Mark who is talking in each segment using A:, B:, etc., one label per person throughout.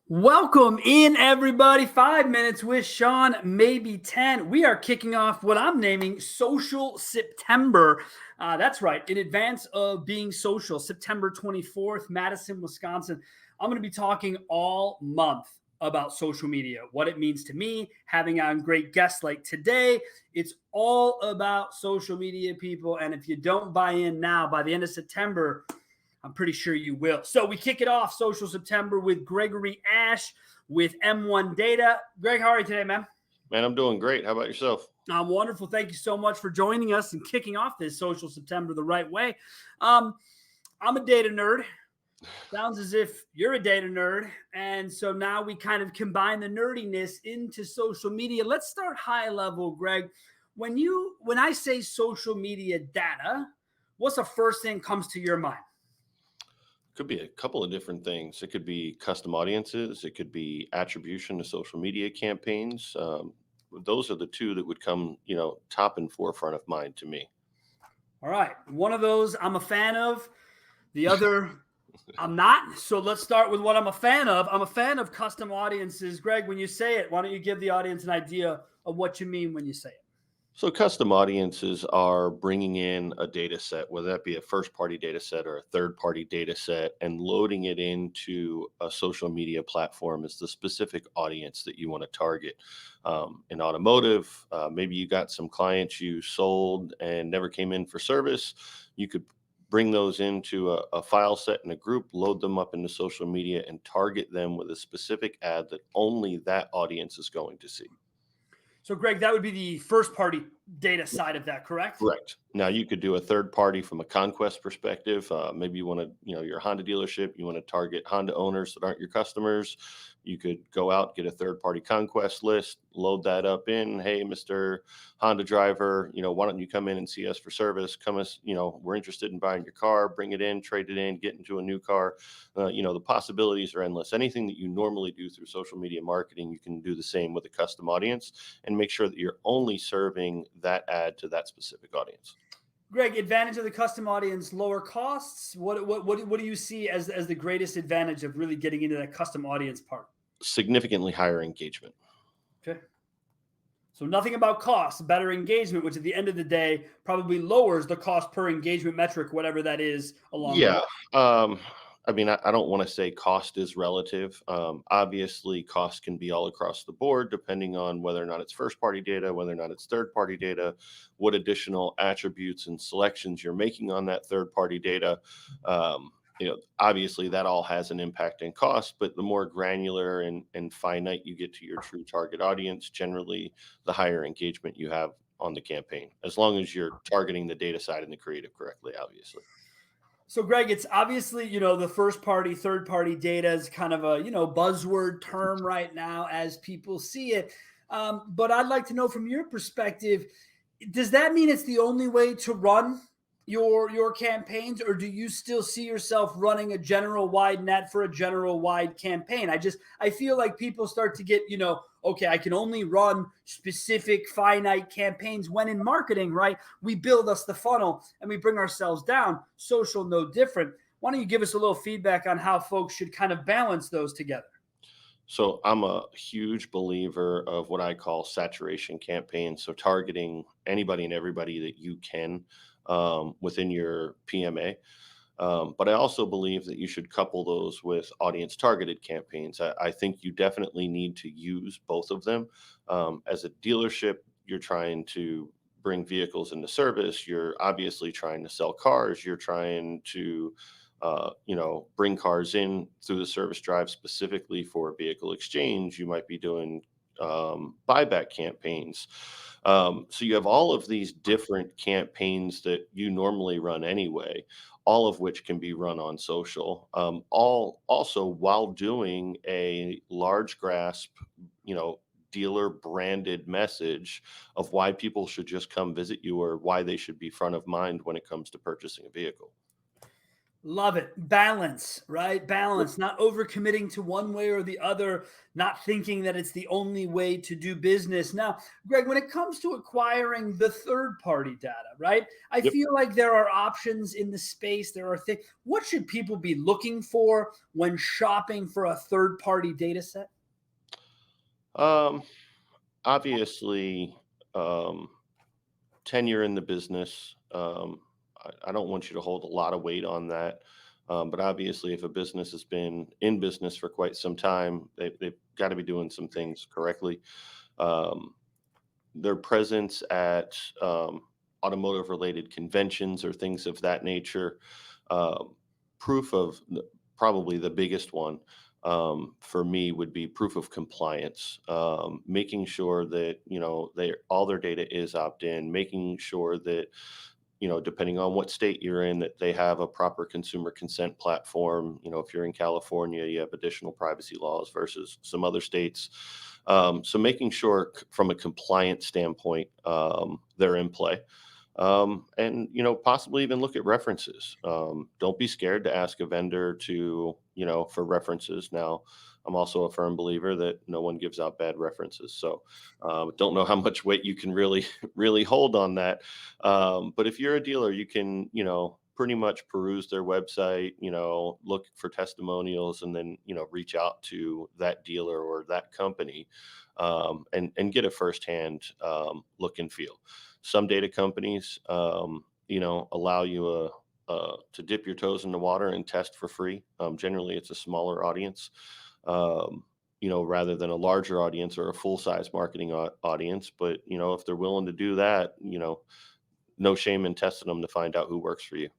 A: Welcome in, everybody. 5 minutes with Sean, maybe 10. We are kicking off what I'm naming Social September. That's right, in advance of being social, September 24th, Madison, Wisconsin. I'm going to be talking all month about social media, what it means to me, having on great guests like today. It's all about social media, people. And if you don't buy in now, by the end of September, I'm pretty sure you will. So we kick it off Social September with Gregory Ashe with M1 Data. Greg, how are you today, man?
B: Man, I'm doing great. How about yourself?
A: I'm wonderful. Thank you so much for joining us and kicking off this Social September the right way. I'm a data nerd. Sounds as if you're a data nerd. And so now we kind of combine the nerdiness into social media. Let's start high level, Greg. When I say social media data, what's the first thing comes to your mind?
B: Could be a couple of different things. It could be custom audiences. It could be attribution to social media campaigns. Those are the two that would come, top and forefront of mind to me.
A: All right. One of those I'm a fan of. The other I'm not. So let's start with what I'm a fan of. I'm a fan of custom audiences. Greg, when you say it, why don't you give the audience an idea of what you mean when you say it?
B: So custom audiences are bringing in a data set, whether that be a first-party data set or a third-party data set, and loading it into a social media platform as the specific audience that you want to target. In automotive, maybe you got some clients you sold and never came in for service. You could bring those into a file set in a group, load them up into social media, and target them with a specific ad that only that audience is going to see.
A: So, Greg, that would be the first party data side of that, correct?
B: Correct. Now you could do a third party from a conquest perspective. Maybe you want to, you're a Honda dealership, you want to target Honda owners that aren't your customers. You could go out, get a third party conquest list, load that up in. Hey, Mr. Honda driver, why don't you come in and see us for service? We're interested in buying your car, bring it in, trade it in, get into a new car. The possibilities are endless. Anything that you normally do through social media marketing, you can do the same with a custom audience and make sure that you're only serving that ad to that specific audience.
A: Greg, advantage of the custom audience, lower costs. What do you see as the greatest advantage of really getting into that custom audience part?
B: Significantly higher engagement.
A: Okay. So nothing about cost, better engagement, which at the end of the day probably lowers the cost per engagement metric, whatever that is along the way.
B: I don't want to say cost is relative. Obviously, cost can be all across the board, depending on whether or not it's first-party data, whether or not it's third-party data, what additional attributes and selections you're making on that third-party data. Obviously, that all has an impact in cost, but the more granular and finite you get to your true target audience, generally, the higher engagement you have on the campaign, as long as you're targeting the data side and the creative correctly, obviously.
A: So, Greg, it's obviously, the first party, third party data is kind of a, buzzword term right now as people see it. But I'd like to know from your perspective, does that mean it's the only way to run your campaigns, or do you still see yourself running a general wide net for a general wide campaign? I feel like people start to get, okay, I can only run specific finite campaigns, when in marketing, right, we build us the funnel and we bring ourselves down. Social, no different. Why don't you give us a little feedback on how folks should kind of balance those together?
B: So I'm a huge believer of what I call saturation campaigns. So targeting anybody and everybody that you can within your PMA. But I also believe that you should couple those with audience targeted campaigns. I think you definitely need to use both of them. As a dealership, you're trying to bring vehicles into service. You're obviously trying to sell cars. You're trying to bring cars in through the service drive specifically for vehicle exchange. You might be doing buyback campaigns. So you have all of these different campaigns that you normally run anyway, all of which can be run on social. All also while doing a large grasp, dealer branded message of why people should just come visit you or why they should be front of mind when it comes to purchasing a vehicle.
A: Love it. Balance, right?
B: Yep.
A: Balance, not overcommitting to one way or the other, not thinking that it's the only way to do business. Now, Greg, when it comes to acquiring the third party data, right? I
B: Yep.
A: feel like there are options in the space. There are things. What should people be looking for when shopping for a third party data set?
B: Um, Obviously, um, tenure in the business. I don't want you to hold a lot of weight on that. But obviously, if a business has been in business for quite some time, they've got to be doing some things correctly. Um, their presence at automotive related conventions or things of that nature. Um, Proof of probably the biggest one for me would be proof of compliance, making sure that they all their data is opt in, making sure that depending on what state you're in, that they have a proper consumer consent platform. If you're in California, you have additional privacy laws versus some other states. So making sure from a compliance standpoint, they're in play. And possibly even look at references. Don't be scared to ask a vendor to for references. Now, I'm also a firm believer that no one gives out bad references, so don't know how much weight you can really really hold on that. But if you're a dealer, you can pretty much peruse their website, look for testimonials, and then reach out to that dealer or that company, and get a firsthand look and feel. Some data companies, allow you to dip your toes in the water and test for free. Generally, it's a smaller audience, rather than a larger audience or a full size marketing audience. But if they're willing to do that, no shame in testing them to find out who works for you.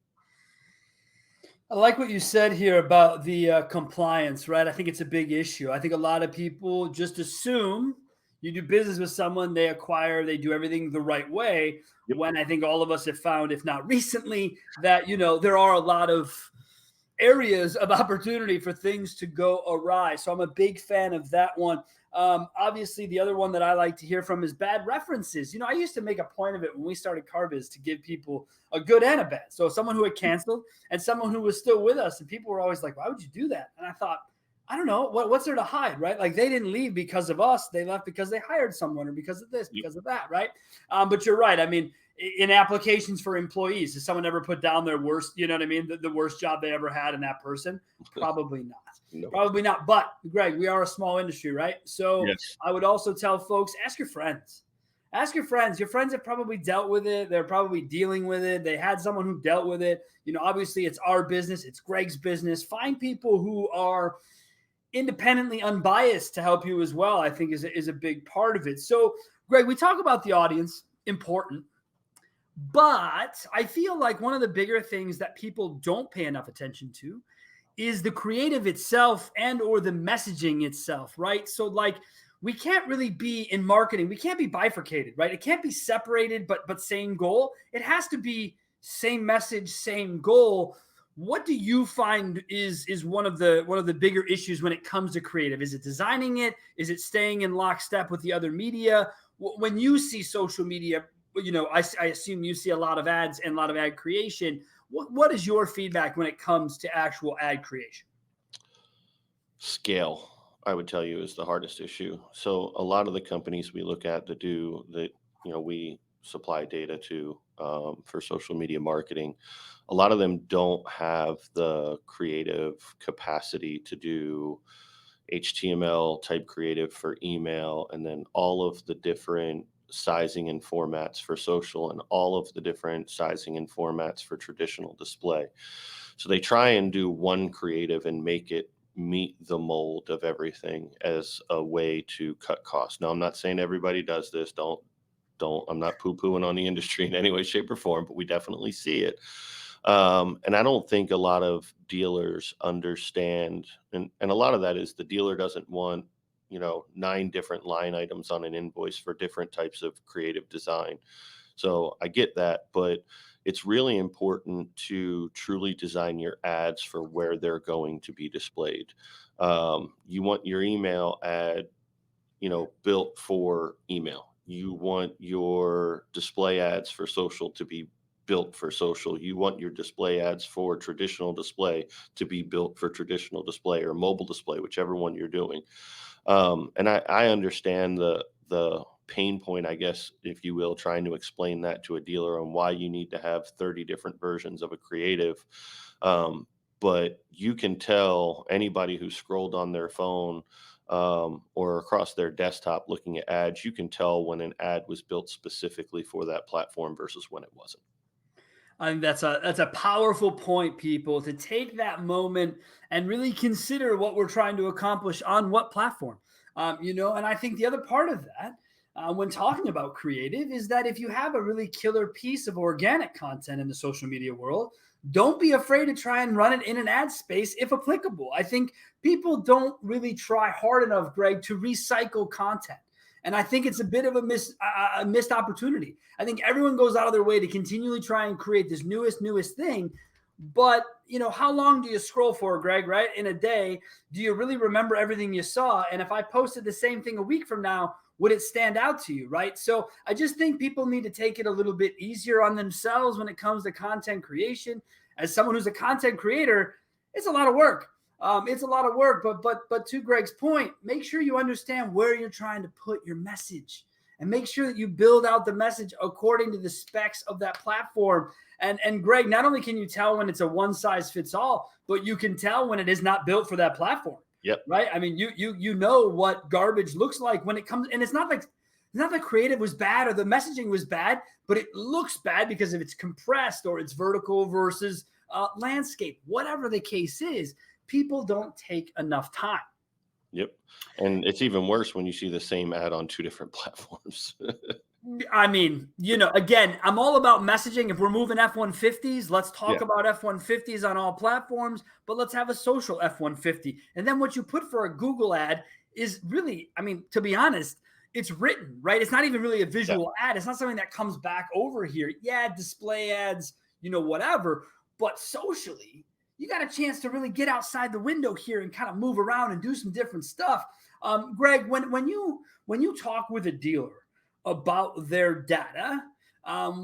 A: I like what you said here about the compliance, right? I think it's a big issue. I think a lot of people just assume you do business with someone, they acquire, they do everything the right way.
B: Yep.
A: When I think all of us have found, if not recently, that there are a lot of areas of opportunity for things to go awry. So I'm a big fan of that one. Obviously, the other one that I like to hear from is bad references. I used to make a point of it when we started Carbiz to give people a good and a bad. So someone who had canceled and someone who was still with us, and people were always like, "Why would you do that?" And I thought, I don't know what's there to hide, right? Like they didn't leave because of us; they left because they hired someone or because of this,
B: Yep.
A: because of that, right? But you're right. I mean, in applications for employees, has someone ever put down their worst, you know what I mean? The worst job they ever had in that person? Probably not.
B: No.
A: Probably not. But Greg, we are a small industry, right? So
B: Yes.
A: I would also tell folks, ask your friends. Ask your friends. Your friends have probably dealt with it. They're probably dealing with it. They had someone who dealt with it. Obviously it's our business. It's Greg's business. Find people who are independently unbiased to help you as well, I think is a big part of it. So, Greg, we talk about the audience, important. But I feel like one of the bigger things that people don't pay enough attention to is the creative itself and or the messaging itself, right? So like we can't really be in marketing, we can't be bifurcated, right? It can't be separated but same goal. It has to be same message, same goal. What do you find is one of the bigger issues when it comes to creative? Is it designing it? Is it staying in lockstep with the other media? When you see social media, I assume you see a lot of ads and a lot of ad creation. What is your feedback when it comes to actual ad creation?
B: Scale, I would tell you, is the hardest issue. So a lot of the companies we look at that we supply data to, for social media marketing, a lot of them don't have the creative capacity to do HTML type creative for email, and then all of the different sizing and formats for social, and all of the different sizing and formats for traditional display. So they try and do one creative and make it meet the mold of everything as a way to cut costs. Now, I'm not saying everybody does this. I'm not poo-pooing on the industry in any way, shape, or form, but we definitely see it. And I don't think a lot of dealers understand, and a lot of that is the dealer doesn't want, nine different line items on an invoice for different types of creative design. So I get that, but it's really important to truly design your ads for where they're going to be displayed. You want your email ad, built for email. You want your display ads for social to be built for social. You want your display ads for traditional display to be built for traditional display or mobile display, whichever one you're doing. And I understand the pain point, I guess, if you will, trying to explain that to a dealer on why you need to have 30 different versions of a creative. Um, but you can tell anybody who scrolled on their phone or across their desktop looking at ads, you can tell when an ad was built specifically for that platform versus when it wasn't.
A: I think that's a powerful point, people, to take that moment and really consider what we're trying to accomplish on what platform. And I think the other part of that, when talking about creative, is that if you have a really killer piece of organic content in the social media world, don't be afraid to try and run it in an ad space if applicable. I think people don't really try hard enough, Greg, to recycle content. And I think it's a bit of a missed opportunity. I think everyone goes out of their way to continually try and create this newest thing. But, how long do you scroll for, Greg, right? In a day, do you really remember everything you saw? And if I posted the same thing a week from now, would it stand out to you, right? So I just think people need to take it a little bit easier on themselves when it comes to content creation. As someone who's a content creator, it's a lot of work. It's a lot of work, but to Greg's point, make sure you understand where you're trying to put your message, and make sure that you build out the message according to the specs of that platform. And Greg, not only can you tell when it's a one size fits all, but you can tell when it is not built for that platform.
B: Yep.
A: Right? I mean, you know what garbage looks like when it comes, and it's not the creative was bad or the messaging was bad, but it looks bad because if it's compressed or it's vertical versus landscape, whatever the case is. People don't take enough time.
B: Yep. And it's even worse when you see the same ad on two different platforms.
A: I mean, again, I'm all about messaging. If we're moving F-150s, let's talk
B: Yeah.
A: about F-150s on all platforms, but let's have a social F-150. And then what you put for a Google ad is really, I mean, to be honest, it's written, right? It's not even really a visual ad. It's not something that comes back over here. Yeah, display ads, whatever. But socially, you got a chance to really get outside the window here and kind of move around and do some different stuff. Greg, when you talk with a dealer about their data,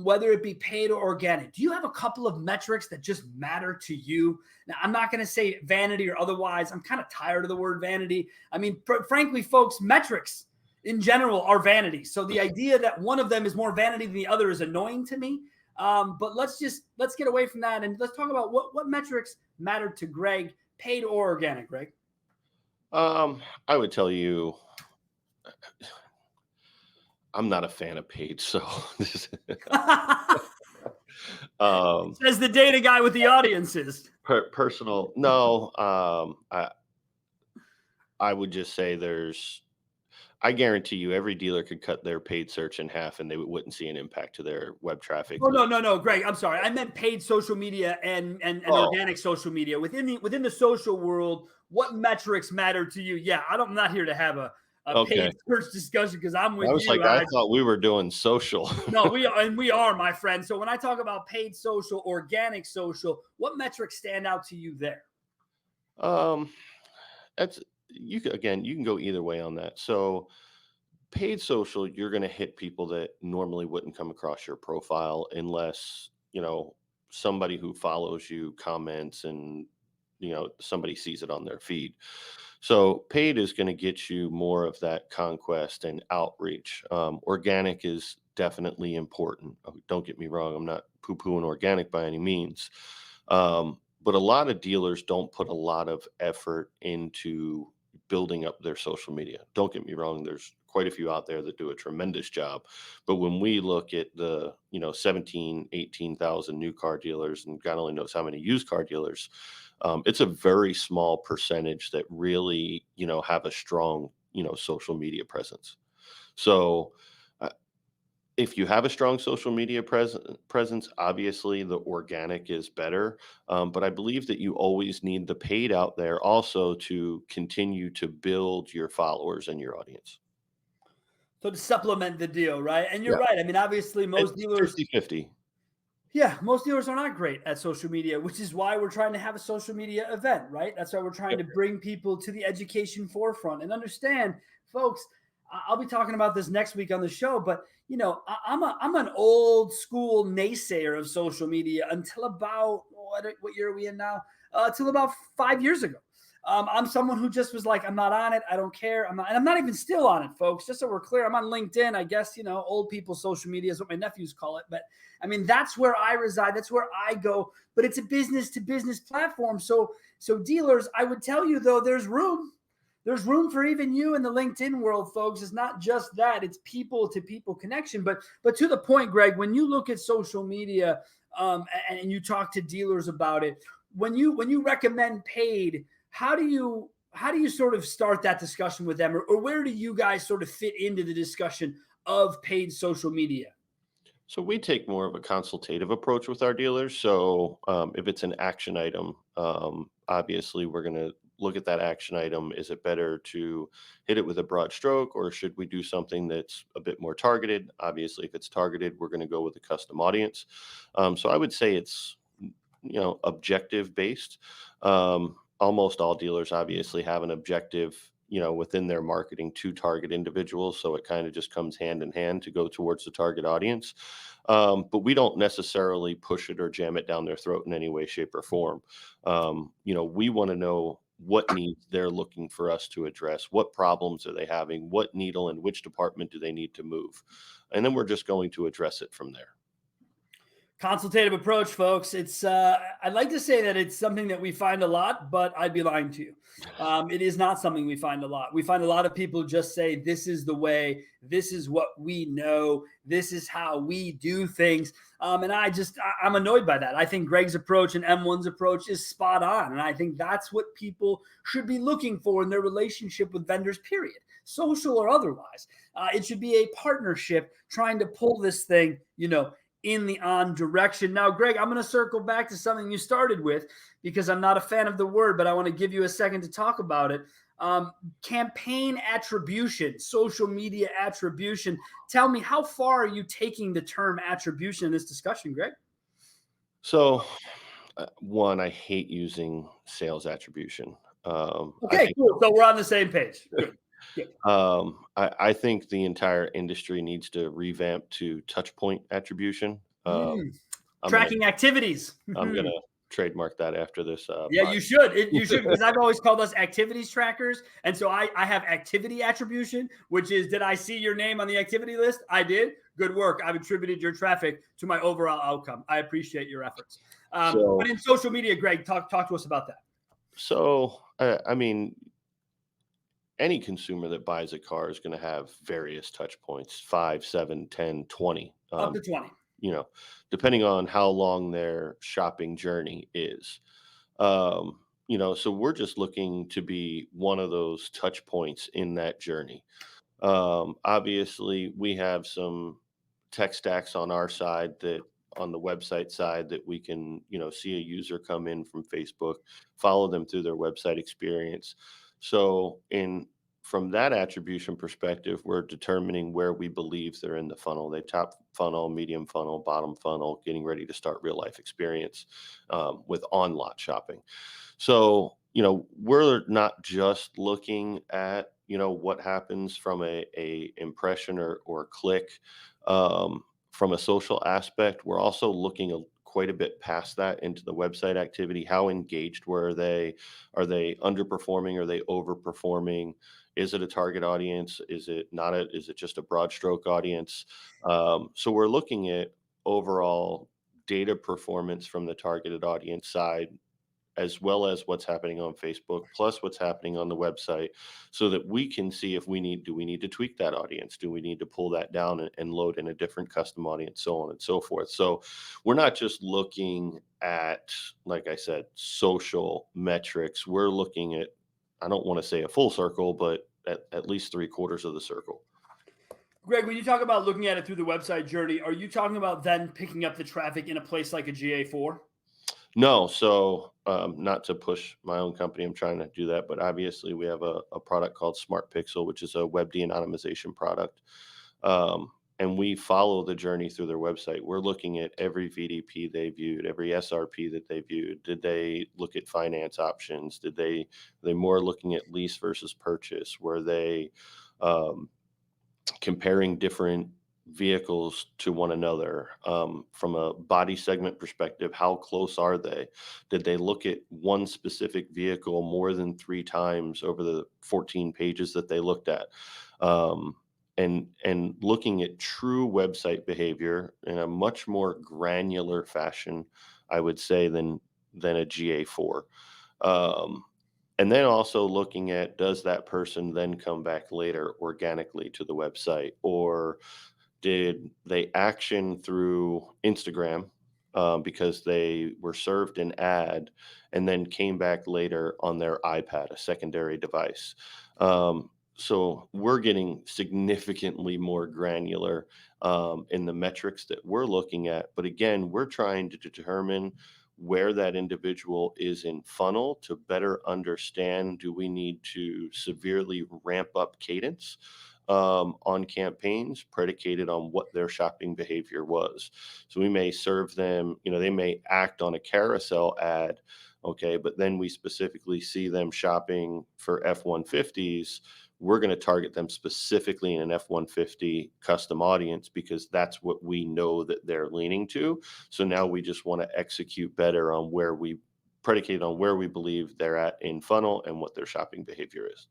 A: whether it be paid or organic, do you have a couple of metrics that just matter to you? Now, I'm not going to say vanity or otherwise. I'm kind of tired of the word vanity. I mean, frankly, folks, metrics in general are vanity. So the idea that one of them is more vanity than the other is annoying to me. But let's get away from that and let's talk about what metrics matter to Greg, paid or organic, Greg.
B: I would tell you, I'm not a fan of paid, so
A: Says the data guy with the audiences.
B: Personal. No, I would just say I guarantee you every dealer could cut their paid search in half and they wouldn't see an impact to their web traffic.
A: Oh, no, Greg, I'm sorry. I meant paid social media and organic social media. Within the social world, what metrics matter to you? Yeah, I'm not here to have a paid search discussion because I'm with you.
B: I thought we were doing social.
A: No, we are, my friend. So when I talk about paid social, organic social, what metrics stand out to you there?
B: You can go either way on that. So paid social, you're going to hit people that normally wouldn't come across your profile unless, somebody who follows you comments and, somebody sees it on their feed. So paid is going to get you more of that conquest and outreach. Organic is definitely important. Don't get me wrong. I'm not poo-pooing organic by any means. But a lot of dealers don't put a lot of effort into building up their social media. Don't get me wrong. There's quite a few out there that do a tremendous job. But when we look at the, 17, 18,000 new car dealers and God only knows how many used car dealers, it's a very small percentage that really, have a strong, social media presence. So if you have a strong social media presence, obviously the organic is better. But I believe that you always need the paid out there also to continue to build your followers and your audience.
A: So to supplement the deal, right? And you're
B: Yeah.
A: right. I mean, obviously most dealers
B: 50-50.
A: Yeah, most dealers are not great at social media, which is why we're trying to have a social media event, right? That's why we're trying to bring people to the education forefront and understand, folks. I'll be talking about this next week on the show, but I'm an old school naysayer of social media until about what year are we in now? Till about 5 years ago. I'm someone who just was like, I'm not on it. I don't care. And I'm not even still on it, folks. Just so we're clear, I'm on LinkedIn. I guess, old people social media is what my nephews call it. But I mean, that's where I reside. That's where I go. But it's a business to business platform. So dealers, I would tell you though, there's room. There's room for even you in the LinkedIn world, folks. It's not just that; it's people to people connection. But to the point, Greg, when you look at social media and you talk to dealers about it, when you recommend paid, how do you sort of start that discussion with them, or where do you guys sort of fit into the discussion of paid social media?
B: So we take more of a consultative approach with our dealers. So if it's an action item, obviously we're going to look at that action item. Is it better to hit it with a broad stroke, or should we do something that's a bit more targeted? Obviously, if it's targeted, we're going to go with a custom audience. So I would say it's objective based. Almost all dealers obviously have an objective within their marketing to target individuals, so it kind of just comes hand in hand to go towards the target audience. But we don't necessarily push it or jam it down their throat in any way, shape, or form. We want to know what needs they're looking for us to address, what problems are they having, what needle and which department do they need to move, and then we're just going to address it from there.
A: Consultative approach, folks. I'd like to say that it's something that we find a lot, but I'd be lying to you. It is not something we find a lot. We find a lot of people just say, this is the way, this is what we know, this is how we do things. And I'm annoyed by that. I think Greg's approach and M1's approach is spot on. And I think that's what people should be looking for in their relationship with vendors, period, social or otherwise. It should be a partnership trying to pull this thing, in the on direction. Now, Greg, I'm going to circle back to something you started with because I'm not a fan of the word, but I want to give you a second to talk about it. Campaign attribution, social media attribution. Tell me, how far are you taking the term attribution in this discussion, Greg?
B: So, one, I hate using sales attribution.
A: Okay, cool. So we're on the same page. Good. Good.
B: I think the entire industry needs to revamp to touch point attribution.
A: Tracking activities.
B: I'm gonna trademark that after this.
A: Yeah, you should. You should, because I've always called us activities trackers. And so I have activity attribution, which is, did I see your name on the activity list? I did. Good work. I've attributed your traffic to my overall outcome. I appreciate your efforts. But in social media, Greg, talk to us about that.
B: So, I mean, any consumer that buys a car is going to have various touch points, 5, 7, 10, 20.
A: Up to 20.
B: Depending on how long their shopping journey is. So we're just looking to be one of those touch points in that journey. Obviously, we have some tech stacks on our side that on the website side that we can, see a user come in from Facebook, follow them through their website experience. So from that attribution perspective, we're determining where we believe they're in the funnel. They top funnel, medium funnel, bottom funnel, getting ready to start real life experience with on-lot shopping. So, we're not just looking at, what happens from a impression or click from a social aspect. We're also looking quite a bit past that into the website activity. How engaged were they? Are they underperforming? Are they overperforming? Is it a target audience? Is it not? Is it just a broad stroke audience? So we're looking at overall data performance from the targeted audience side, as well as what's happening on Facebook, plus what's happening on the website, so that we can see if do we need to tweak that audience? Do we need to pull that down and load in a different custom audience, so on and so forth. So we're not just looking at, like I said, social metrics. We're looking at, I don't want to say a full circle, but at least 3/4 of the circle.
A: Greg, when you talk about looking at it through the website journey, are you talking about then picking up the traffic in a place like a GA4?
B: No, so not to push my own company, I'm trying to do that, but obviously we have a product called Smart Pixel, which is a web de-anonymization product. And we follow the journey through their website. We're looking at every VDP they viewed, every SRP that they viewed. Did they look at finance options? Were they more looking at lease versus purchase? Were they comparing different vehicles to one another, from a body segment perspective. How close are they? Did they look at one specific vehicle more than 3 times over the 14 pages that they looked at? And looking at true website behavior in a much more granular fashion, I would say, than a GA4. Um, and then also looking at, does that person then come back later organically to the website, or did they action through Instagram, because they were served an ad and then came back later on their iPad, a secondary device? So we're getting significantly more granular, in the metrics that we're looking at. But again, we're trying to determine where that individual is in funnel to better understand, do we need to severely ramp up cadence, on campaigns predicated on what their shopping behavior was. So we may serve them, they may act on a carousel ad, okay, but then we specifically see them shopping for F 150s. We're going to target them specifically in an F 150 custom audience because that's what we know that they're leaning to. So now we just want to execute better on where we predicate on where we believe they're at in funnel and what their shopping behavior is.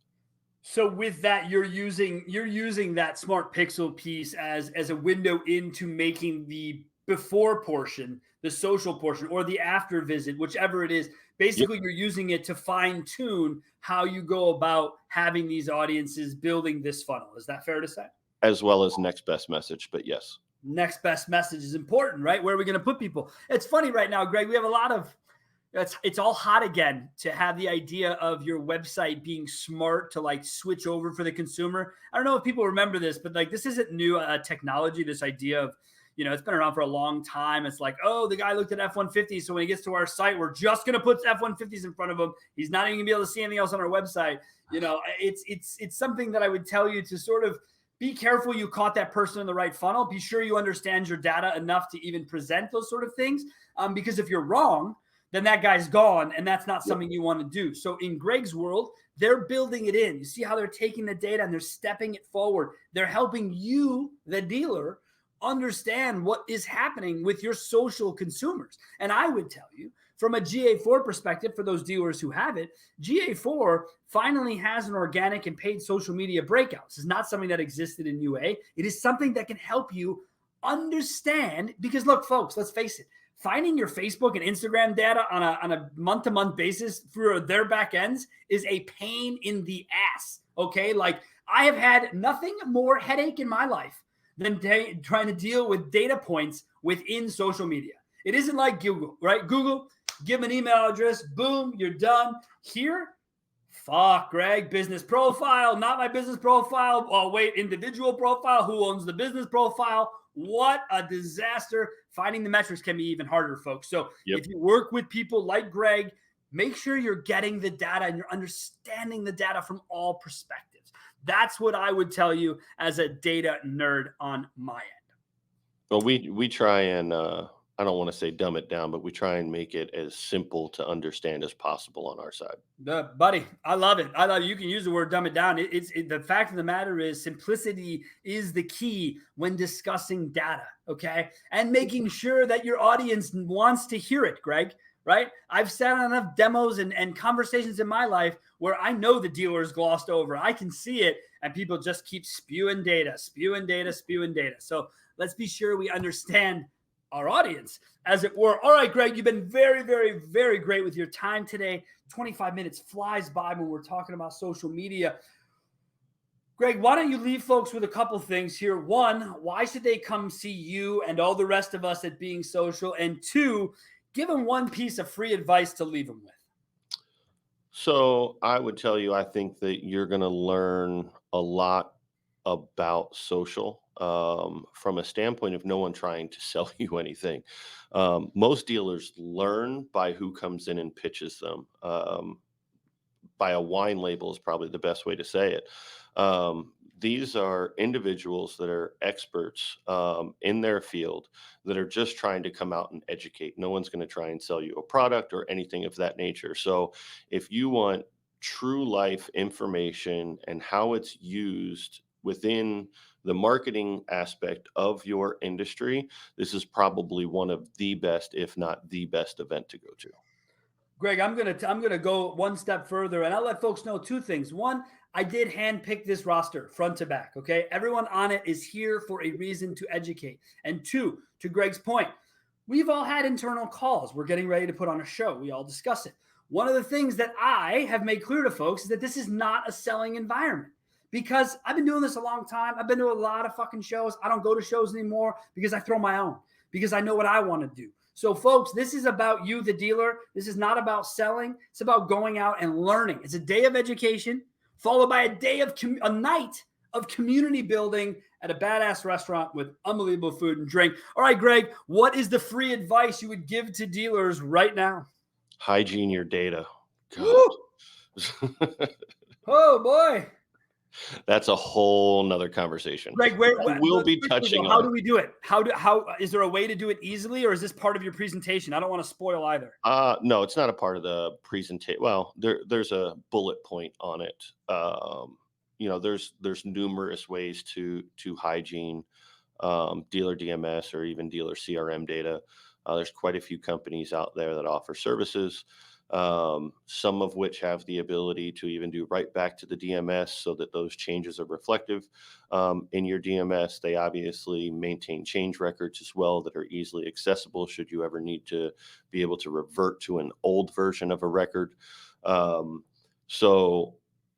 A: So with that, you're using that smart pixel piece as a window into making the before portion, the social portion, or the after visit, whichever it is. Basically, you're using it to fine tune how you go about having these audiences building this funnel. Is that fair to say?
B: As well as next best message, but yes.
A: Next best message is important, right? Where are we going to put people? It's funny right now, Greg. We have a lot of it's all hot again to have the idea of your website being smart to like switch over for the consumer. I don't know if people remember this, but like this isn't new technology. This idea of, it's been around for a long time. It's like, oh, the guy looked at F-150, so when he gets to our site, we're just going to put F-150s in front of him. He's not even going to be able to see anything else on our website. It's something that I would tell you to sort of be careful you caught that person in the right funnel. Be sure you understand your data enough to even present those sort of things. Because if you're wrong, then that guy's gone, and that's not something you want to do. So in Greg's world, they're building it in. You see how they're taking the data and they're stepping it forward. They're helping you, the dealer, understand what is happening with your social consumers. And I would tell you, from a GA4 perspective, for those dealers who have it, GA4 finally has an organic and paid social media breakout. This is not something that existed in UA. It is something that can help you understand, because look, folks, let's face it, finding your Facebook and Instagram data on a month-to-month basis through their back ends is a pain in the ass. Okay. Like I have had nothing more headache in my life than trying to deal with data points within social media. It isn't like Google, right? Google, give them an email address, boom, you're done. Here, fuck, Greg, business profile, not my business profile. Oh, wait, individual profile, who owns the business profile? What a disaster. Finding the metrics can be even harder, folks. So if you work with people like Greg, make sure you're getting the data and you're understanding the data from all perspectives. That's what I would tell you as a data nerd on my end.
B: Well, we try and, I don't want to say dumb it down, but we try and make it as simple to understand as possible on our side.
A: Buddy, I love it. I love it. You can use the word dumb it down. The fact of the matter is simplicity is the key when discussing data, okay? And making sure that your audience wants to hear it, Greg, right? I've sat on enough demos and conversations in my life where I know the dealer's glossed over. I can see it, and people just keep spewing data. So let's be sure we understand our audience, as it were. All right, Greg, you've been very, very, very great with your time today. 25 minutes flies by when we're talking about social media. Greg, why don't you leave folks with a couple things here? One, why should they come see you and all the rest of us at Being Social? And two, give them one piece of free advice to leave them with.
B: So I would tell you, I think that you're going to learn a lot about social, from a standpoint of no one trying to sell you anything. Most dealers learn by who comes in and pitches them. By a wine label is probably the best way to say it. These are individuals that are experts, in their field, that are just trying to come out and educate. No one's going to try and sell you a product or anything of that nature. So if you want true life information and how it's used within the marketing aspect of your industry, this is probably one of the best, if not the best event to go to.
A: Greg, I'm gonna go one step further, and I'll let folks know two things. One, I did handpick this roster front to back. Okay, everyone on it is here for a reason to educate. And two, to Greg's point, we've all had internal calls. We're getting ready to put on a show. We all discuss it. One of the things that I have made clear to folks is that this is not a selling environment. Because I've been doing this a long time. I've been to a lot of fucking shows. I don't go to shows anymore because I throw my own, because I know what I want to do. So, folks, this is about you, the dealer. This is not about selling. It's about going out and learning. It's a day of education followed by a night of community building at a badass restaurant with unbelievable food and drink. All right, Greg, what is the free advice you would give to dealers right now?
B: Hygiene your data. God.
A: Oh, boy.
B: That's a whole nother conversation.
A: Greg,
B: We'll be touching
A: how
B: on.
A: do we do it? How is there a way to do it easily, or is this part of your presentation? I don't want to spoil either.
B: No, it's not a part of the presentation. Well, there's a bullet point on it. There's numerous ways to hygiene dealer DMS or even dealer CRM data. There's quite a few companies out there that offer services. Some of which have the ability to even do right back to the DMS so that those changes are reflective in your DMS. They obviously maintain change records as well that are easily accessible should you ever need to be able to revert to an old version of a record.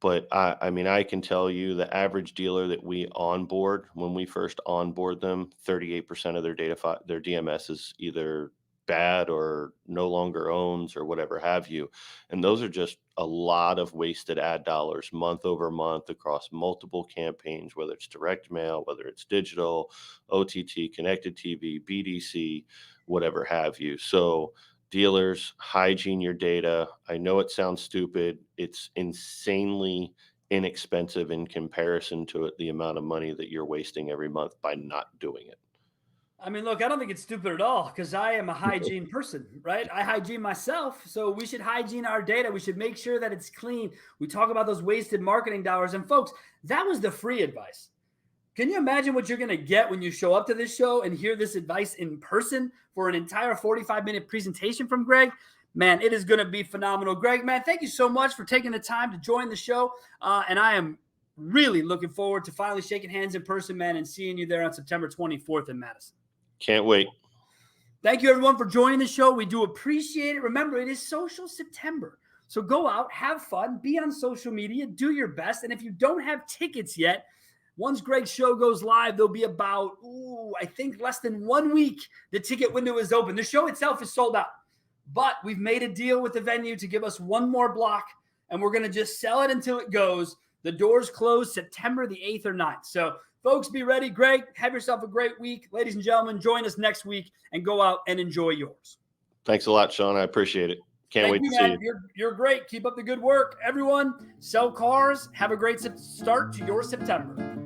B: But I can tell you the average dealer that we onboard, when we first onboard them, 38% of their their DMS is either bad or no longer owns or whatever have you. And those are just a lot of wasted ad dollars month over month across multiple campaigns, whether it's direct mail, whether it's digital, OTT, connected TV, BDC, whatever have you. So dealers, hygiene your data. I know it sounds stupid. It's insanely inexpensive in comparison to the amount of money that you're wasting every month by not doing it.
A: I mean, look, I don't think it's stupid at all because I am a hygiene person, right? I hygiene myself. So we should hygiene our data. We should make sure that it's clean. We talk about those wasted marketing dollars. And folks, that was the free advice. Can you imagine what you're going to get when you show up to this show and hear this advice in person for an entire 45-minute presentation from Greg? Man, it is going to be phenomenal. Greg, man, thank you so much for taking the time to join the show. And I am really looking forward to finally shaking hands in person, man, and seeing you there on September 24th in Madison.
B: Can't wait.
A: Thank you, everyone, for joining the show. We do appreciate it. Remember, it is Social September. So go out, have fun, be on social media, do your best. And if you don't have tickets yet, once Greg's show goes live, there'll be about, I think less than 1 week. The ticket window is open. The show itself is sold out. But we've made a deal with the venue to give us one more block, and we're going to just sell it until it goes. The doors close September the 8th or 9th. So, folks, be ready. Greg, have yourself a great week. Ladies and gentlemen, join us next week and go out and enjoy yours.
B: Thanks a lot, Sean. I appreciate it. Can't wait to see you.
A: You're great. Keep up the good work. Everyone, sell cars. Have a great start to your September.